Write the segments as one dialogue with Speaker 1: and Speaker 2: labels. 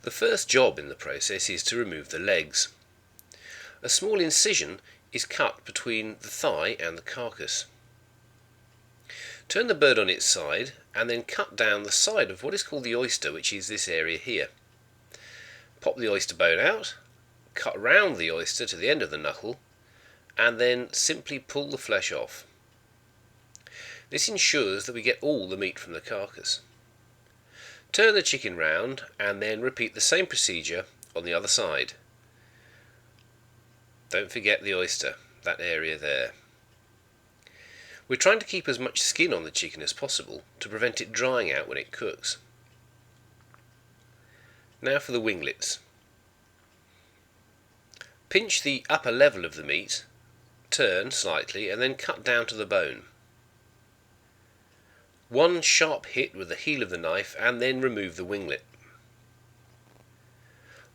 Speaker 1: The first job in the process is to remove the legs. A small incision is cut between the thigh and the carcass. Turn the bird on its side and then cut down the side of what is called the oyster, which is this area here. Pop the oyster bone out, cut round the oyster to the end of the knuckle, and then simply pull the flesh off. This ensures that we get all the meat from the carcass. Turn the chicken round and then repeat the same procedure on the other side. Don't forget the oyster, that area there. We're trying to keep as much skin on the chicken as possible to prevent it drying out when it cooks. Now for the winglets. Pinch the upper level of the meat, turn slightly and then cut down to the bone. One sharp hit with the heel of the knife and then remove the winglet.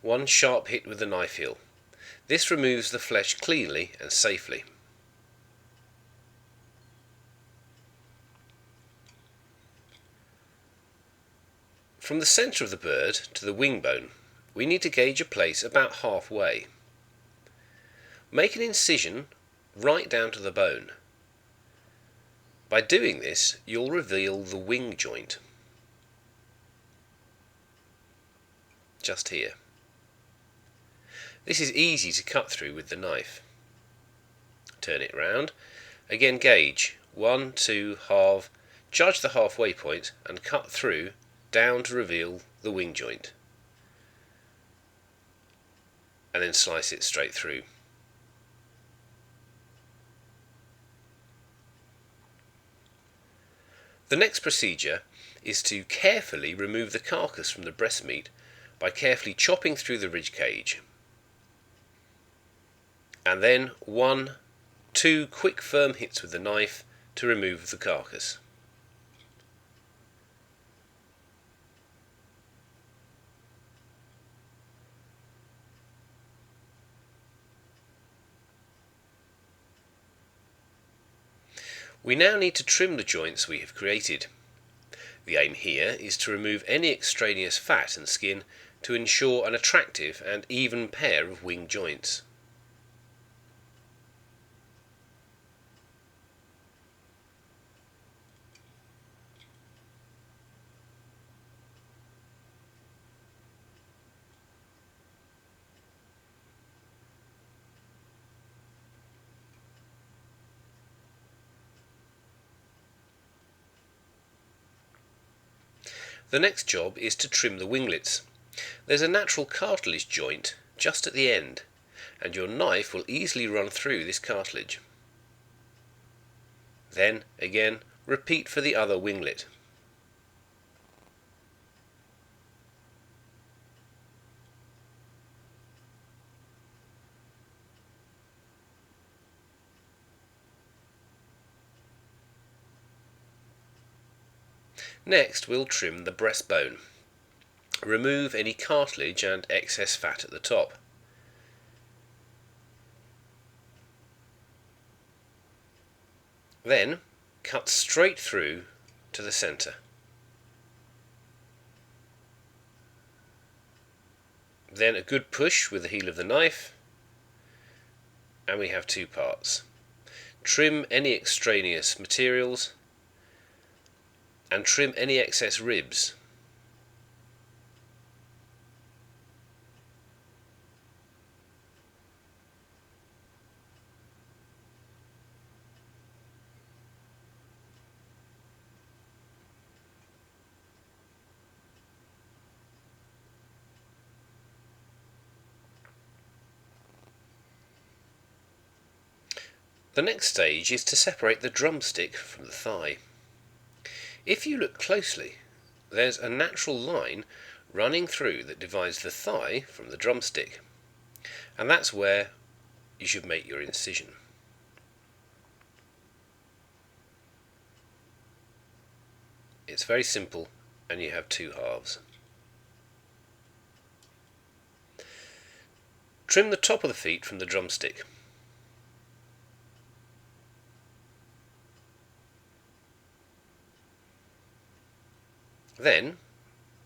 Speaker 1: One sharp hit with the knife heel. This removes the flesh cleanly and safely. From the centre of the bird to the wing bone, we need to gauge a place about halfway. Make an incision right down to the bone. By doing this, you'll reveal the wing joint. Just here. This is easy to cut through with the knife. Turn it round. Again gauge 1, 2, halve, judge the halfway point and cut through down to reveal the wing joint. And then slice it straight through. The next procedure is to carefully remove the carcass from the breast meat by carefully chopping through the rib cage. And then 1, 2 quick firm hits with the knife to remove the carcass. We now need to trim the joints we have created. The aim here is to remove any extraneous fat and skin to ensure an attractive and even pair of wing joints. The next job is to trim the winglets. There's a natural cartilage joint just at the end, and your knife will easily run through this cartilage. Then, again, repeat for the other winglet. Next, we'll trim the breastbone. Remove any cartilage and excess fat at the top. Then, cut straight through to the centre. Then a good push with the heel of the knife, and we have two parts. Trim any extraneous materials and trim any excess ribs. The next stage is to separate the drumstick from the thigh. If you look closely, there's a natural line running through that divides the thigh from the drumstick, and that's where you should make your incision. It's very simple, and you have two halves. Trim the top of the feet from the drumstick. Then,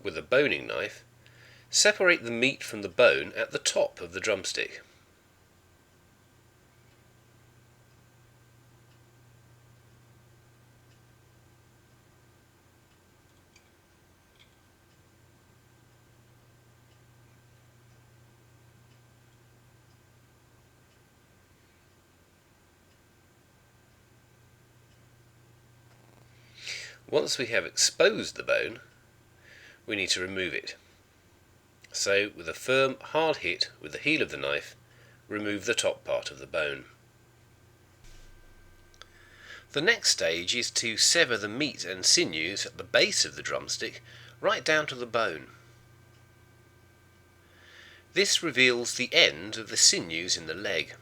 Speaker 1: with a boning knife, Separate the meat from the bone at the top of the drumstick. Once we have exposed the bone, we need to remove it. So, with a firm, hard hit with the heel of the knife, remove the top part of the bone. The next stage is to sever the meat and sinews at the base of the drumstick right down to the bone. This reveals the end of the sinews in the leg.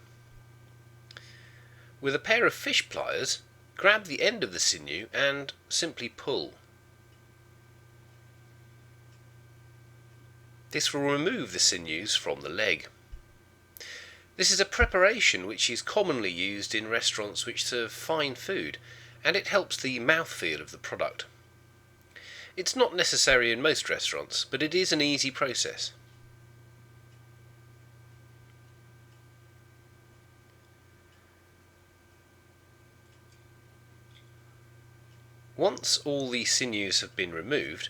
Speaker 1: With a pair of fish pliers, grab the end of the sinew and simply pull. This will remove the sinews from the leg. This is a preparation which is commonly used in restaurants which serve fine food, and it helps the mouthfeel of the product. It's not necessary in most restaurants, but it is an easy process. Once all the sinews have been removed,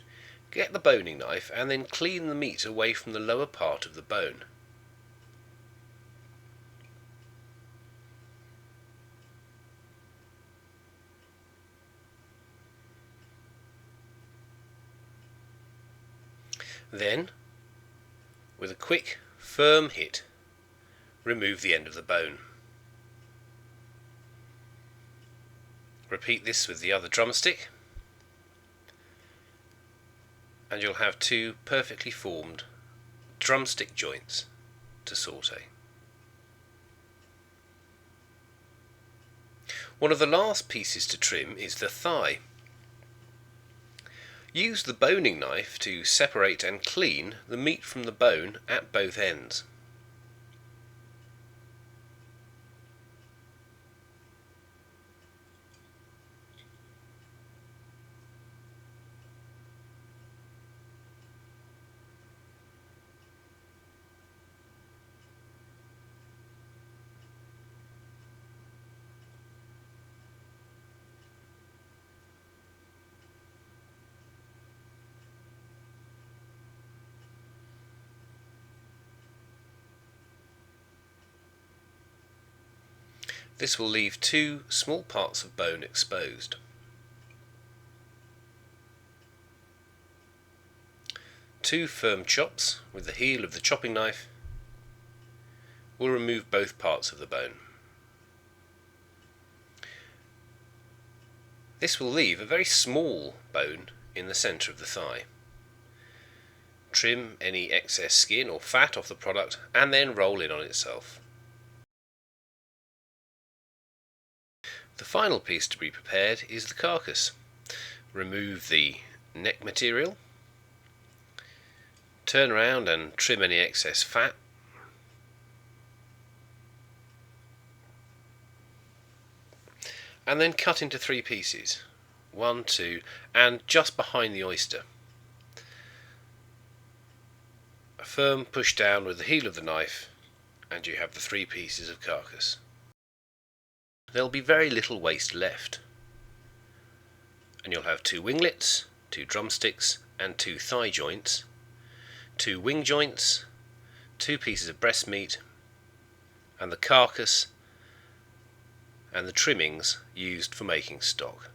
Speaker 1: get the boning knife and then clean the meat away from the lower part of the bone. Then, with a quick, firm hit, remove the end of the bone. Repeat this with the other drumstick, and you'll have two perfectly formed drumstick joints to saute. One of the last pieces to trim is the thigh. Use the boning knife to separate and clean the meat from the bone at both ends. This will leave two small parts of bone exposed. Two firm chops with the heel of the chopping knife will remove both parts of the bone. This will leave a very small bone in the centre of the thigh. Trim any excess skin or fat off the product and then roll in on itself. The final piece to be prepared is the carcass. Remove the neck material, turn around and trim any excess fat, and then cut into three pieces, 1, 2, and just behind the oyster. A firm push down with the heel of the knife and you have the three pieces of carcass. There'll be very little waste left, and you'll have two winglets, two drumsticks and two thigh joints, two wing joints, two pieces of breast meat, and the carcass and the trimmings used for making stock.